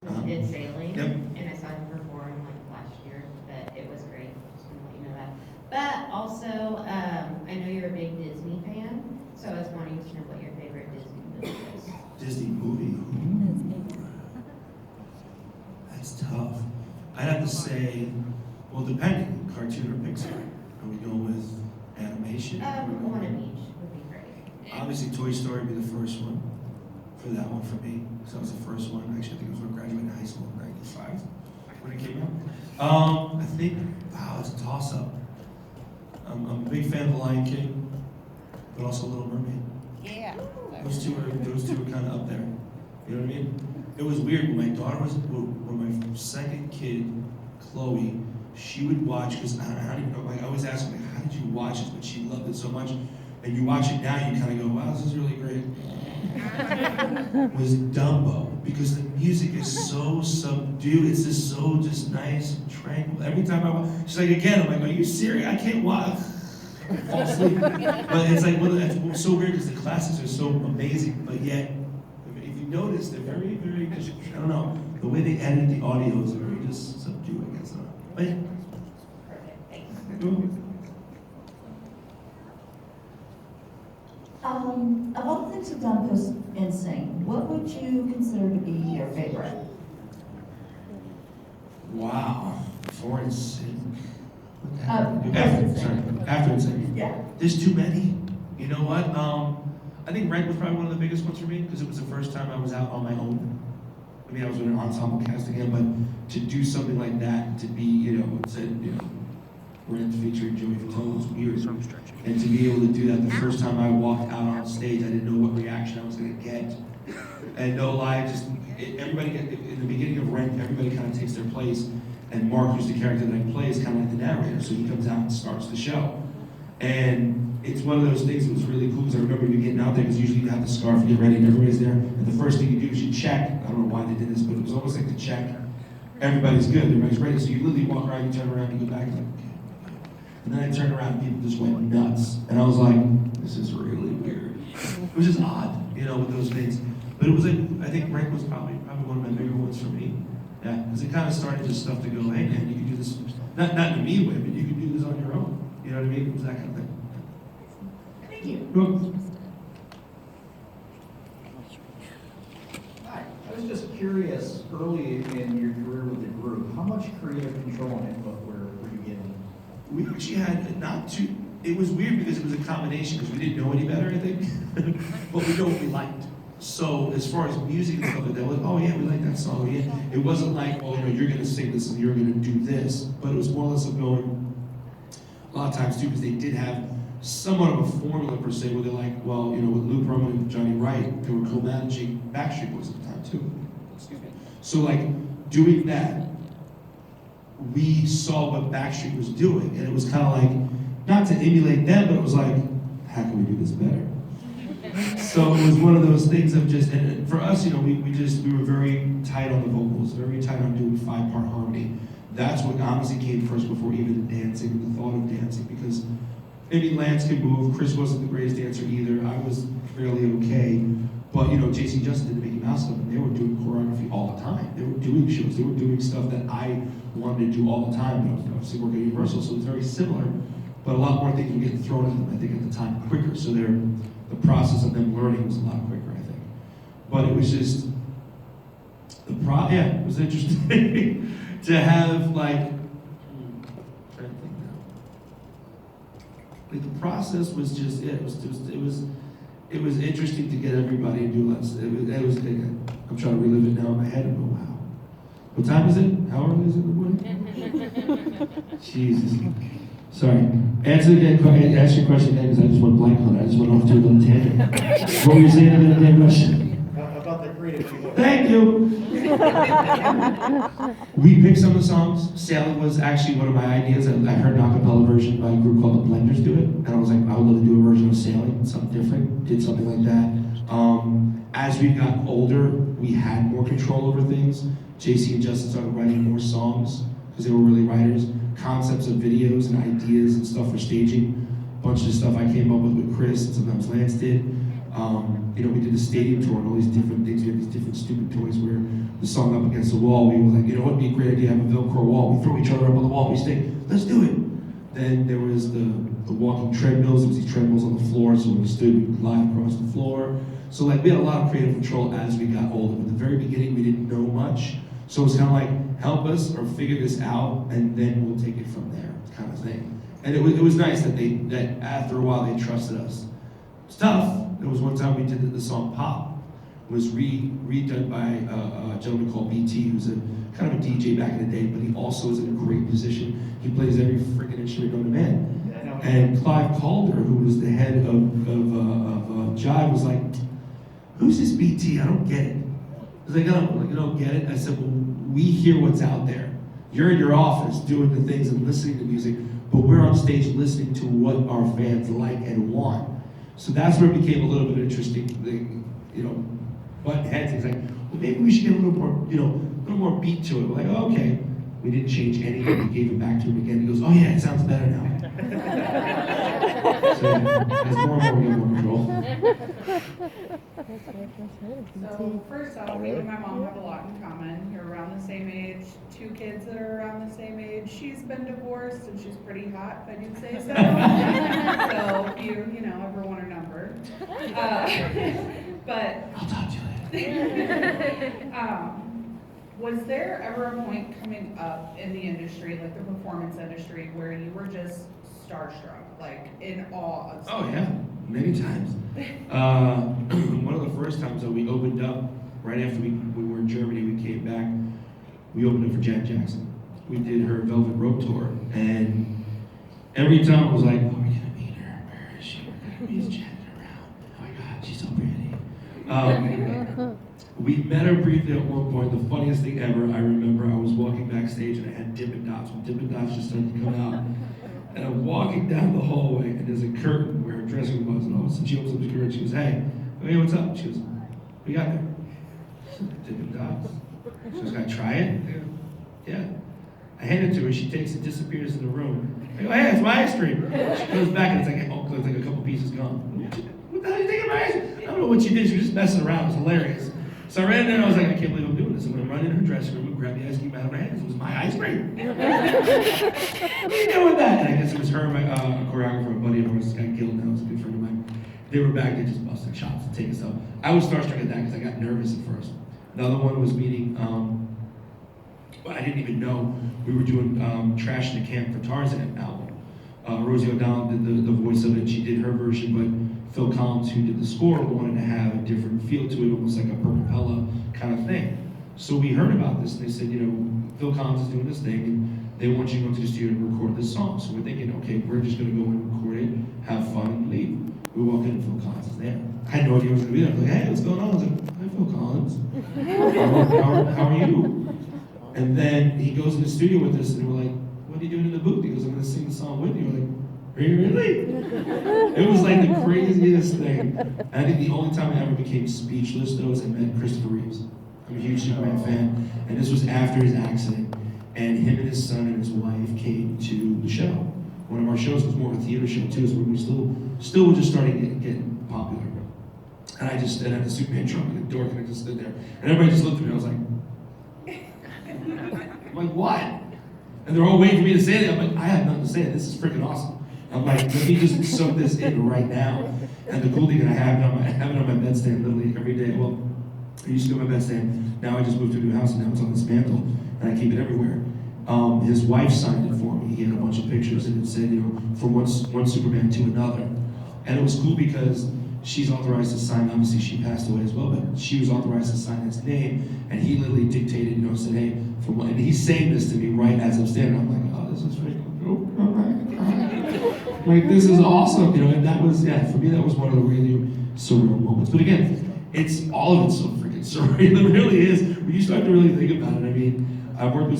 did sailing, Yep. and I saw him perform like last year, but it was great. Just want to let you know that. But also, I know you're a big Disney fan, so I was wanting to know what your favorite Disney movie is. Disney movie. That's tough. I'd have to say, well, depending, cartoon or Pixar. Are we going with animation? One of each would be great. Obviously, Toy Story would be the first one. For that one for me, because that was the first one. Actually, I think it was when I graduated high school in '95 when it came out. I think, wow, it's a toss-up. I'm a big fan of The Lion King, but also Little Mermaid. Yeah. Those two are kind of up there. You know what I mean? It was weird when my daughter was, when my second kid, Chloe, she would watch, because I don't even know, like, I always ask her, like, how did you watch it? But she loved it so much. And you watch it now, you kind of go, wow, this is really great. Was Dumbo, because the music is so subdued. It's just so just nice and tranquil. Every time I watch, she's like, again, I'm like, are you serious? I can't watch. I fall asleep. But it's like, well, it's so weird because the classics are so amazing, but yet, if you notice, they're very, very, just, I don't know, the way they edit the audio is very just subdued, I guess. But yeah. Perfect, thanks. Of all the things you've done post Nsync, what would you consider to be your favorite? Wow. Before Nsync. Nsync. After Nsync. Yeah. There's too many. You know what? I think Rent was probably one of the biggest ones for me because it was the first time I was out on my own. I mean, I was in an ensemble cast again, but to do something like that, to be, Rent featuring Joey Fatone was weird. And to be able to do that the first time I walked out on stage, I didn't know what reaction I was going to get. And no lie, everybody, in the beginning of Rent, everybody kind of takes their place. And Mark, who's the character that I play, is kind of like the narrator. So he comes out and starts the show. And it's one of those things that was really cool because I remember you getting out there because usually you have the scarf, you get ready, and everybody's there. And the first thing you do is you check. I don't know why they did this, but it was almost like to check. Everybody's good, everybody's ready. So you literally walk around, you turn around, you go back, like, okay. And then I turned around and people just went nuts. And I was like, this is really weird. It was just odd, with those things. But it was like, I think Rent was probably one of my bigger ones for me. Yeah, because it kind of started just stuff to go, hey man, you can do this, not in a me way, but you can do this on your own. You know what I mean? It was that kind of thing. Thank you. Cool. Hi, I was just curious, early in your career with the group, how much creative control and input were you getting? We actually had not too, it was weird because it was a combination because we didn't know any better, I think. But we know what we liked. So as far as music and stuff like that, like, oh yeah, we like that song, yeah. It wasn't like, oh, you're gonna sing this and you're gonna do this. But it was more or less of going, a lot of times too, because they did have somewhat of a formula per se, where they're like, well, with Lou Pearlman and Johnny Wright, they were co-managing Backstreet Boys at the time too. Excuse me. So like, doing that, we saw what Backstreet was doing, and it was kind of like, not to emulate them, but it was like, how can we do this better? So it was one of those things of just, and for us, we were very tight on the vocals, very tight on doing 5-part harmony. That's what honestly came first before even dancing, the thought of dancing, because maybe Lance could move, Chris wasn't the greatest dancer either, I was fairly okay, but JC and Justin did the Mickey Mouse stuff, and they were doing choreography all the time. They were doing shows, they were doing stuff that I wanted to do all the time, but I was obviously working at Universal, so it's very similar, but a lot more things were getting thrown at them, I think, at the time quicker, so the process of them learning was a lot quicker, I think. But it was just, it was interesting to have, like, the process was just, it was interesting to get everybody to do less. I'm trying to relive it now in my head and go, wow. What time is it? How early is it in the morning? Jesus. Sorry. Answer your question again, because I just went blank on it. I just went off to a little tangent. What were you saying about that question? About the creative people. Thank you. We picked some of the songs. Sailing was actually one of my ideas. I heard an acapella version by a group called the Blenders do it, and I was like, I would love to do a version of Sailing, something different. Did something like that. As we got older, we had more control over things. JC and Justin started writing more songs because they were really writers. Concepts of videos and ideas and stuff for staging. A bunch of stuff I came up with Chris, and sometimes Lance did. You know, we did a stadium tour and all these different things. We had these different stupid toys where the song up against the wall. We were like, you know what would be a great idea? Have a Velcro wall. We throw each other up on the wall. We stay. Let's do it. Then there was the walking treadmills. There was these treadmills on the floor, so when we stood, we could lie across the floor. So like we had a lot of creative control as we got older. At the very beginning, we didn't know much. So it's kind of like, help us or figure this out, and then we'll take it from there, kind of thing. And it was nice that after a while they trusted us. It's tough. There was one time we did the song Pop. It was redone by a gentleman called BT, who's a kind of a DJ back in the day, but he also is in a great musician. He plays every freaking instrument known to man. And Clive Calder, who was the head of Jive, was like, who's this BT? I don't get it. I was like, oh, you don't get it? I said, well, we hear what's out there. You're in your office doing the things and listening to music, but we're on stage listening to what our fans like and want. So that's where it became a little bit interesting, you know, butt heads. He's like, well, maybe we should get a little more, you know, a little more beat to it. We're like, oh, okay. We didn't change anything. We gave it back to him again. He goes, oh yeah, it sounds better now. So as more and more we get more control. So first off, me and my mom have a lot in common. You're around the same age, 2 kids that are around the same age. She's been divorced and she's pretty hot, if I do say so. So if you know, ever want her number. But I'll talk to you later. Was there ever a point coming up in the industry, like the performance industry, where you were just starstruck, like in awe of Oh something? yeah, many times. One of the first times that we opened up, right after we were in Germany, we came back, we opened up for Janet Jackson. We did her Velvet Rope tour, and every time I was like, oh, we're gonna meet her, where is she? We're gonna meet Janet around. Oh my God, she's so pretty. We met her briefly at one point. The funniest thing ever, I remember I was walking backstage and I had Dippin' Dots. When Dippin' Dots just started to come out. And I'm walking down the hallway and there's a curtain where her dressing room was. And all of a sudden she opens up the curtain. She goes, hey, what's up? She goes, what you got there? I said, Dippin' Dots. She goes, can I try it? I go, yeah. I hand it to her. She takes it, disappears in the room. I go, hey, it's my ice cream. She goes back and it's like a couple pieces gone. What the hell are you thinking of my ice cream? I don't know what she did. She was just messing around. It was hilarious. So I ran in there and I was like, I can't believe I'm doing this. I'm going to run in her dressing room and grab the ice cream out of her hands. It was my ice cream. What are you doing with that? And I guess it was her and my choreographer, a buddy of ours, this guy Gil now, is a good friend of mine. They were back there just busting chops and taking stuff. I was starstruck at that because I got nervous at first. Another one was meeting, well, I didn't even know we were doing Trash in the Camp for Tarzan album. Rosie O'Donnell did the voice of it. She did her version, but Phil Collins, who did the score, wanted to have a different feel to it, almost like a Percapella kind of thing. So we heard about this, and they said, you know, Phil Collins is doing this thing, and they want you to go to the studio and record this song. So we're thinking, okay, we're just going to go and record it, have fun, and leave. We walk in, and Phil Collins is there. I had no idea he was going to be there. I was like, hey, what's going on? I was like, hi, Phil Collins. How are you? And then he goes in the studio with us, and we're like, what are you doing in the booth? He goes, I'm going to sing the song with you. We're like, really? It was like the craziest thing. And I think the only time I ever became speechless, though, was I met Christopher Reeves. I'm a huge Superman fan, and this was after his accident. And him and his son and his wife came to the show. One of our shows was more of a theater show too, so we still were just starting to get popular. And I just stood at the Superman truck at the door, and I just stood there. And everybody just looked at me, I was like, what? And they're all waiting for me to say that. I'm like, I have nothing to say. This is freaking awesome. I'm like, let me just soak this in right now. And the cool thing that I have it on my bedstand literally every day. Well, I used to do my bedstand. Now I just moved to a new house and now it's on this mantle. And I keep it everywhere. His wife signed it for me. He had a bunch of pictures and it said, you know, from one Superman to another. And it was cool because she's authorized to sign, obviously she passed away as well, but she was authorized to sign his name. And he literally dictated, you know, said, hey, and he's saying this to me right as I'm standing. I'm like, oh, this is freaking cool. Like, this is awesome, you know, and that was, yeah, for me, that was one of the really surreal moments. But again, it's all of it's so freaking surreal. It really is. When you start to really think about it, I mean, I've worked with